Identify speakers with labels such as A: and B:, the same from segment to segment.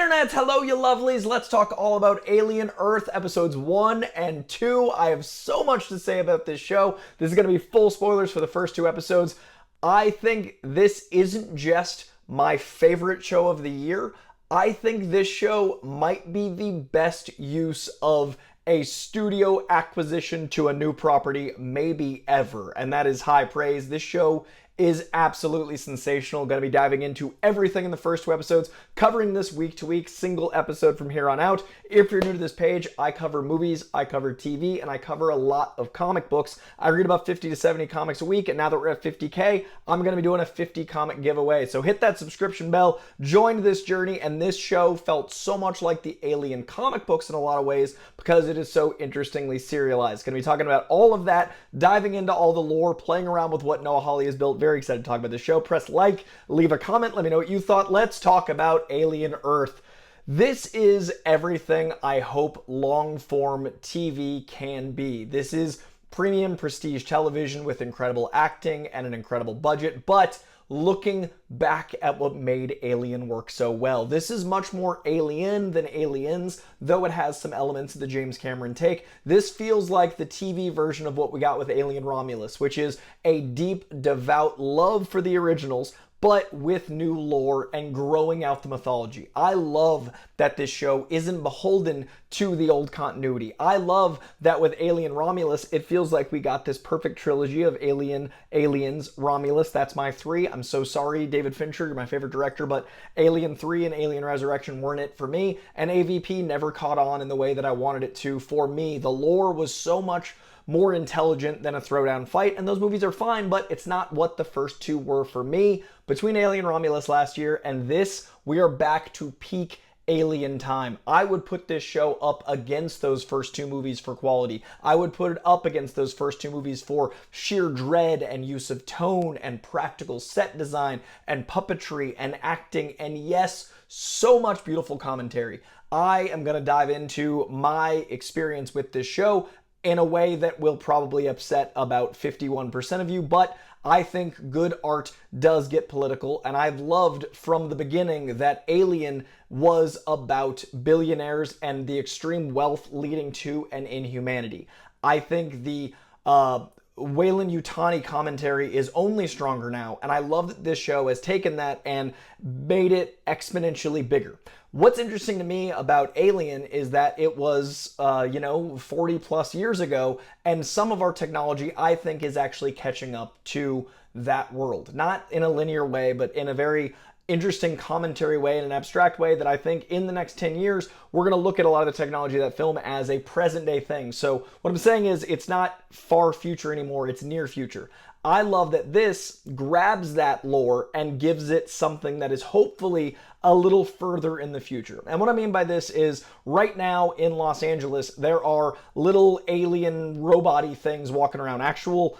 A: Internet, hello you lovelies. Let's talk all about Alien Earth episodes 1 and 2. I have so much to say about this show. This is going to be full spoilers for the first two episodes. I think this isn't just my favorite show of the year. I think this show might be the best use of a studio acquisition to a new property maybe ever, and that is high praise. This show is absolutely sensational. Going to be diving into everything in the first two episodes, covering this week to week, single episode from here on out. If you're new to this page, I cover movies, I cover TV, and I cover a lot of comic books. I read about 50 to 70 comics a week, and now that we're at 50K, I'm going to be doing a 50 comic giveaway. So hit that subscription bell, join this journey, and this show felt so much like the Alien comic books in a lot of ways because it is so interestingly serialized. Going to be talking about all of that, diving into all the lore, playing around with what Noah Hawley has built. Very excited to talk about this show. Press like, leave a comment, let me know what you thought. Let's talk about Alien Earth. This is everything I hope long-form TV can be. This is premium prestige television with incredible acting and an incredible budget, but looking back at what made Alien work so well. This is much more Alien than Aliens, though it has some elements of the James Cameron take. This feels like the TV version of what we got with Alien Romulus, which is a deep, devout love for the originals, but with new lore and growing out the mythology. I love that this show isn't beholden to the old continuity. I love that with Alien Romulus, it feels like we got this perfect trilogy of Aliens, Romulus. That's my three. I'm so sorry, David Fincher, you're my favorite director, but Alien 3 and Alien Resurrection weren't it for me, and AVP never caught on in the way that I wanted it to for me. The lore was so much more intelligent than a throwdown fight, and those movies are fine, but it's not what the first two were for me. Between Alien Romulus last year and this, we are back to peak Alien time. I would put this show up against those first two movies for quality. I would put it up against those first two movies for sheer dread and use of tone and practical set design and puppetry and acting, and yes, so much beautiful commentary. I am going to dive into my experience with this show in a way that will probably upset about 51% of you, but I think good art does get political, and I've loved from the beginning that Alien was about billionaires and the extreme wealth leading to an inhumanity. I think the WEYLAND YUTANI commentary is only stronger now, and I love that this show has taken that and made it exponentially bigger. What's interesting to me about Alien is that it was, 40 plus years ago, and some of our technology, I think, is actually catching up to that world. Not in a linear way, but in a very interesting commentary way, in an abstract way that I think in the next 10 years, we're going to look at a lot of the technology of that film as a present day thing. So what I'm saying is it's not far future anymore, it's near future. I love that this grabs that lore and gives it something that is hopefully a little further in the future. And what I mean by this is right now in Los Angeles, there are little alien robot-y things walking around, actual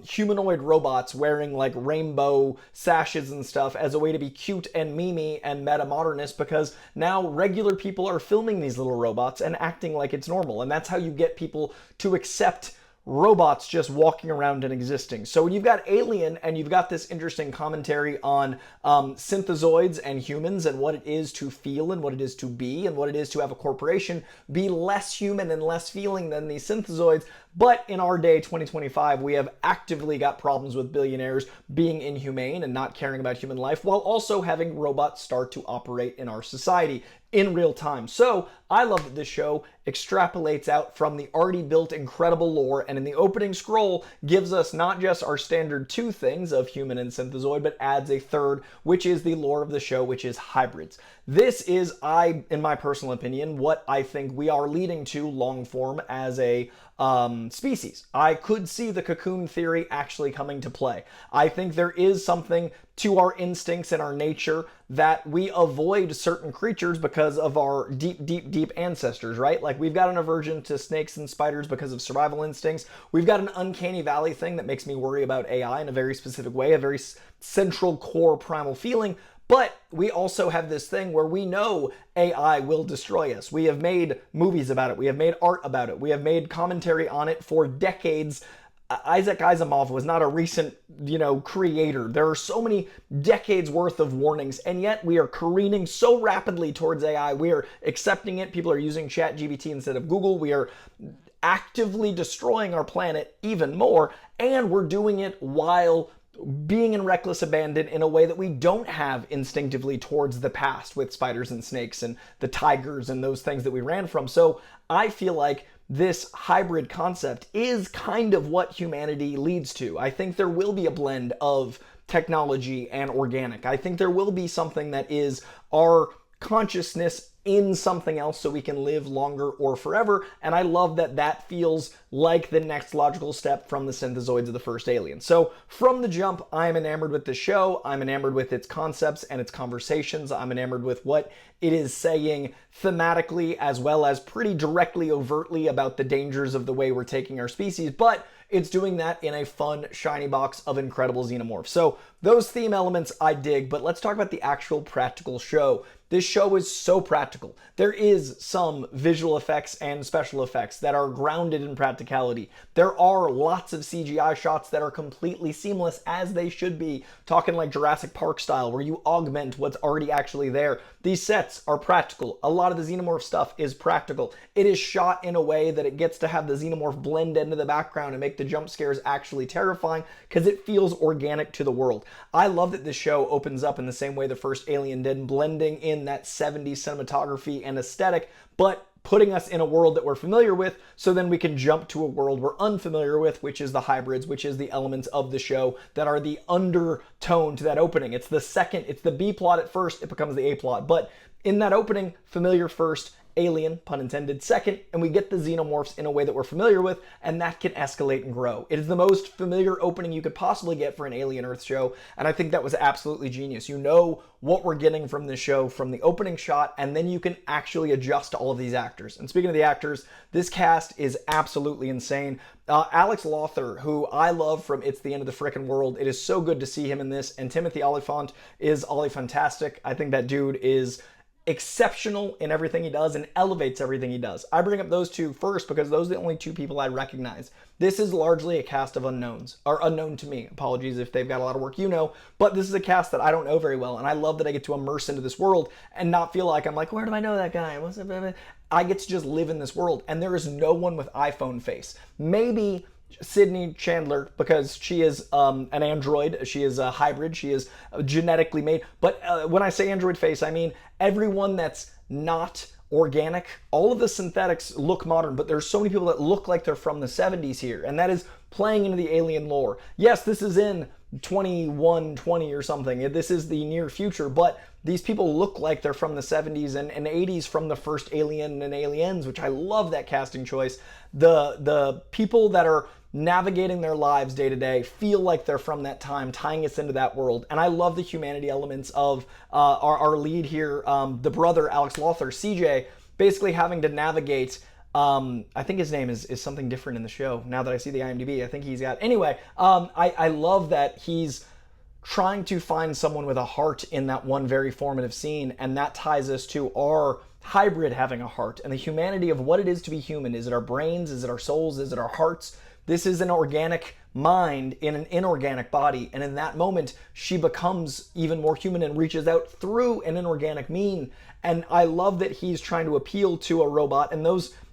A: humanoid robots wearing like rainbow sashes and stuff as a way to be cute and memey and meta-modernist, because now regular people are filming these little robots and acting like it's normal. And that's how you get people to accept robots just walking around and existing. So when you've got Alien and you've got this interesting commentary on synthezoids and humans and what it is to feel and what it is to be and what it is to have a corporation be less human and less feeling than these synthezoids. But in our day, 2025, we have actively got problems with billionaires being inhumane and not caring about human life, while also having robots start to operate in our society in real time. So I love that this show extrapolates out from the already built incredible lore, and in the opening scroll gives us not just our standard two things of human and synthezoid, but adds a third, which is the lore of the show, which is hybrids. This is, in my personal opinion, what I think we are leading to long form as a species. I could see the cocoon theory actually coming to play. I think there is something to our instincts and our nature that we avoid certain creatures because of our deep, deep, deep ancestors, right? Like we've got an aversion to snakes and spiders because of survival instincts. We've got an uncanny valley thing that makes me worry about AI in a very specific way, a very central core primal feeling. But we also have this thing where we know AI will destroy us. We have made movies about it. We have made art about it. We have made commentary on it for decades Isaac Asimov was not a recent, creator. There are so many decades worth of warnings, and yet we are careening so rapidly towards AI. We are accepting it. People are using ChatGPT instead of Google. We are actively destroying our planet even more, and we're doing it while being in reckless abandon in a way that we don't have instinctively towards the past with spiders and snakes and the tigers and those things that we ran from. So I feel like this hybrid concept is kind of what humanity leads to. I think there will be a blend of technology and organic. I think there will be something that is our consciousness in something else so we can live longer or forever. And I love that that feels like the next logical step from the synthezoids of the first Alien. So from the jump, I'm enamored with the show. I'm enamored with its concepts and its conversations. I'm enamored with what it is saying thematically as well as pretty directly, overtly about the dangers of the way we're taking our species. But it's doing that in a fun, shiny box of incredible xenomorphs. So those theme elements I dig, but let's talk about the actual practical show. This show is so practical. There is some visual effects and special effects that are grounded in practicality. There are lots of CGI shots that are completely seamless, as they should be, talking like Jurassic Park style, where you augment what's already actually there. These sets are practical. A lot of the xenomorph stuff is practical. It is shot in a way that it gets to have the xenomorph blend into the background and make the jump scares actually terrifying because it feels organic to the world. I love that this show opens up in the same way the first Alien did, blending in that 70s cinematography and aesthetic, but putting us in a world that we're familiar with, so then we can jump to a world we're unfamiliar with, which is the hybrids, which is the elements of the show that are the undertone to that opening. It's the B plot at first, it becomes the A plot. But in that opening, familiar first, alien, pun intended, second, and we get the xenomorphs in a way that we're familiar with, and that can escalate and grow. It is the most familiar opening you could possibly get for an Alien Earth show, and I think that was absolutely genius. You know what we're getting from this show from the opening shot, and then you can actually adjust to all of these actors. And speaking of the actors, this cast is absolutely insane. Alex Lothar, who I love from It's the End of the Frickin' World, it is so good to see him in this, and Timothy Olyphant is Olyfantastic. I think that dude is exceptional in everything he does and elevates everything he does. I bring up those two first because those are the only two people I recognize. This is largely a cast of unknowns, or unknown to me. Apologies if they've got a lot of work but this is a cast that I don't know very well, and I love that I get to immerse into this world and not feel like I'm like, where do I know that guy? What's up? I get to just live in this world, and there is no one with iPhone face. Maybe Sydney Chandler, because she is an android, she is a hybrid, she is genetically made. But when I say android face, I mean everyone that's not organic. All of the synthetics look modern, but there's so many people that look like they're from the 70s here, and that is playing into the Alien lore. Yes, this is in 2120 or something. This is the near future, but these people look like they're from the 70s and 80s from the first Alien and Aliens, which I love that casting choice. The people that are navigating their lives day to day feel like they're from that time, tying us into that world. And I love the humanity elements of our lead here, the brother, Alex Lothar, CJ, basically having to navigate. I think his name is something different in the show. Now that I see the IMDb, I think he's got... Anyway, I love that he's trying to find someone with a heart in that one very formative scene, and that ties us to our hybrid having a heart and the humanity of what it is to be human. Is it our brains? Is it our souls? Is it our hearts? This is an organic mind in an inorganic body, and in that moment, she becomes even more human and reaches out through an inorganic mean. And I love that he's trying to appeal to a robot, and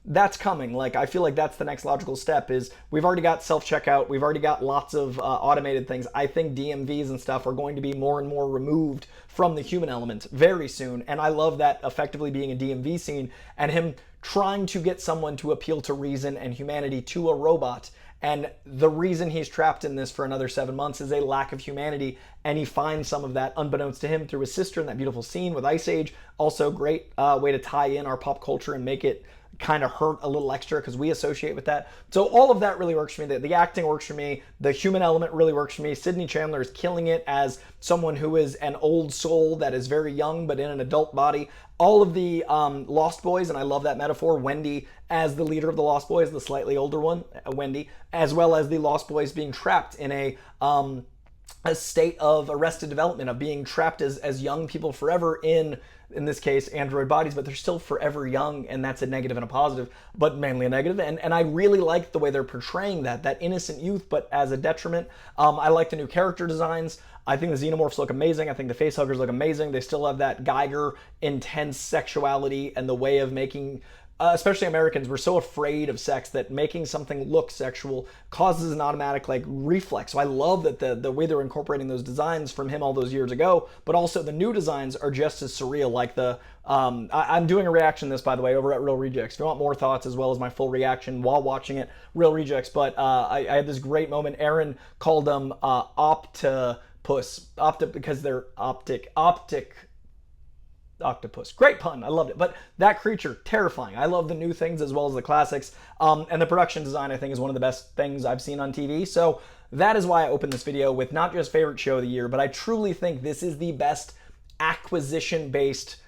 A: that's coming. Like, I feel like that's the next logical step. Is we've already got self-checkout, we've already got lots of automated things. I think DMVs and stuff are going to be more and more removed from the human element very soon, and I love that effectively being a DMV scene and him trying to get someone to appeal to reason and humanity to a robot. And the reason he's trapped in this for another 7 months is a lack of humanity, and he finds some of that unbeknownst to him through his sister in that beautiful scene with Ice Age. Also great way to tie in our pop culture and make it kind of hurt a little extra because we associate with that. So all of that really works for me. The acting works for me. The human element really works for me. Sydney Chandler is killing it as someone who is an old soul that is very young but in an adult body. All of the Lost Boys, and I love that metaphor, Wendy as the leader of the Lost Boys, the slightly older one, Wendy, as well as the Lost Boys being trapped in a state of arrested development, of being trapped as young people forever in in this case, android bodies, but they're still forever young, and that's a negative and a positive, but mainly a negative. And I really like the way they're portraying that innocent youth, but as a detriment. I like the new character designs. I think the Xenomorphs look amazing. I think the facehuggers look amazing. They still have that Geiger intense sexuality and the way of making, especially Americans, we're so afraid of sex that making something look sexual causes an automatic like reflex. So I love that the way they're incorporating those designs from him all those years ago, but also the new designs are just as surreal. Like the, I'm doing a reaction to this, by the way, over at Real Rejects. If you want more thoughts as well as my full reaction while watching it, Real Rejects. But I had this great moment. Aaron called them because they're optic octopus. Great pun. I loved it. But that creature, terrifying. I love the new things as well as the classics. And the production design, I think, is one of the best things I've seen on TV. So that is why I opened this video with not just favorite show of the year, but I truly think this is the best acquisition-based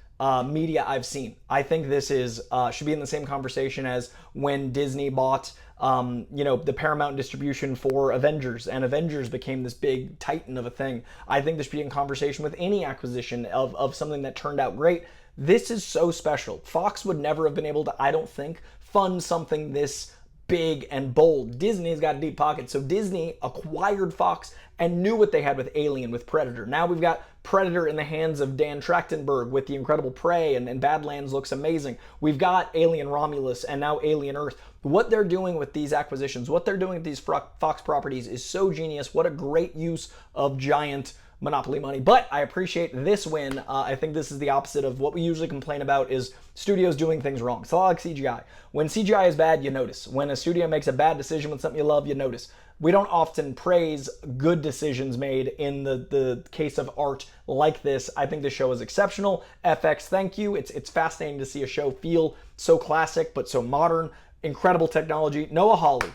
A: media I've seen. I think this is should be in the same conversation as when Disney bought the Paramount distribution for Avengers, and Avengers became this big titan of a thing. I think this should be in conversation with any acquisition of something that turned out great. This is so special. Fox would never have been able to, I don't think, fund something this big and bold. Disney's got a deep pocket, so Disney acquired Fox and knew what they had with Alien, with Predator. Now we've got Predator in the hands of Dan Trachtenberg with the incredible Prey, and Badlands looks amazing. We've got Alien Romulus and now Alien Earth. What they're doing with these acquisitions, what they're doing with these Fox properties is so genius. What a great use of giant monopoly money. But I appreciate this win. I think this is the opposite of what we usually complain about, is studios doing things wrong. It's a lot like CGI. When CGI is bad, you notice. When a studio makes a bad decision with something you love, you notice. We don't often praise good decisions made in the case of art like this. I think the show is exceptional. FX, thank you. It's fascinating to see a show feel so classic but so modern. Incredible technology. Noah Hawley.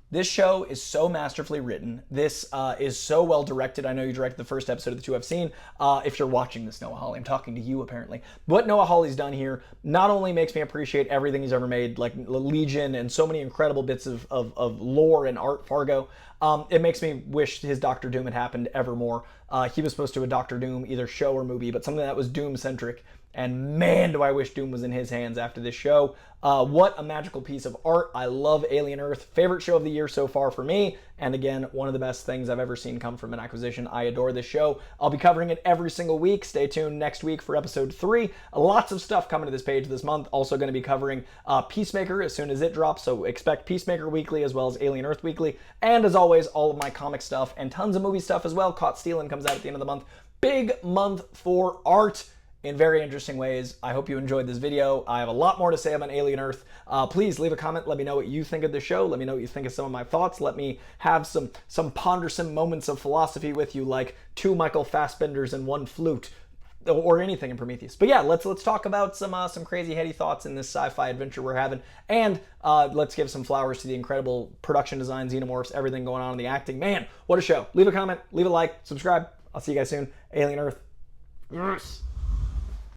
A: This show is so masterfully written. This is so well directed. I know you directed the first episode of the two I've seen. If you're watching this, Noah Hawley, I'm talking to you apparently. What Noah Hawley's done here not only makes me appreciate everything he's ever made, like Legion and so many incredible bits of lore and art, Fargo, it makes me wish his Doctor Doom had happened ever more. He was supposed to do a Doctor Doom, either show or movie, but something that was Doom-centric. And man, do I wish Doom was in his hands after this show. What a magical piece of art. I love Alien Earth. Favorite show of the year so far for me. And again, one of the best things I've ever seen come from an acquisition. I adore this show. I'll be covering it every single week. Stay tuned next week for episode 3. Lots of stuff coming to this page this month. Also going to be covering Peacemaker as soon as it drops. So expect Peacemaker weekly as well as Alien Earth weekly. And as always, all of my comic stuff and tons of movie stuff as well. Caught Stealin' comes out at the end of the month. Big month for art in very interesting ways. I hope you enjoyed this video. I have a lot more to say about Alien Earth. Please leave a comment. Let me know what you think of the show. Let me know what you think of some of my thoughts. Let me have some pondersome moments of philosophy with you, like 2 Michael Fassbenders and 1 flute, or anything in Prometheus. But yeah, let's talk about some crazy heady thoughts in this sci-fi adventure we're having, and let's give some flowers to the incredible production design, Xenomorphs, everything going on in the acting. Man, what a show. Leave a comment, leave a like, subscribe. I'll see you guys soon. Alien Earth. Yes.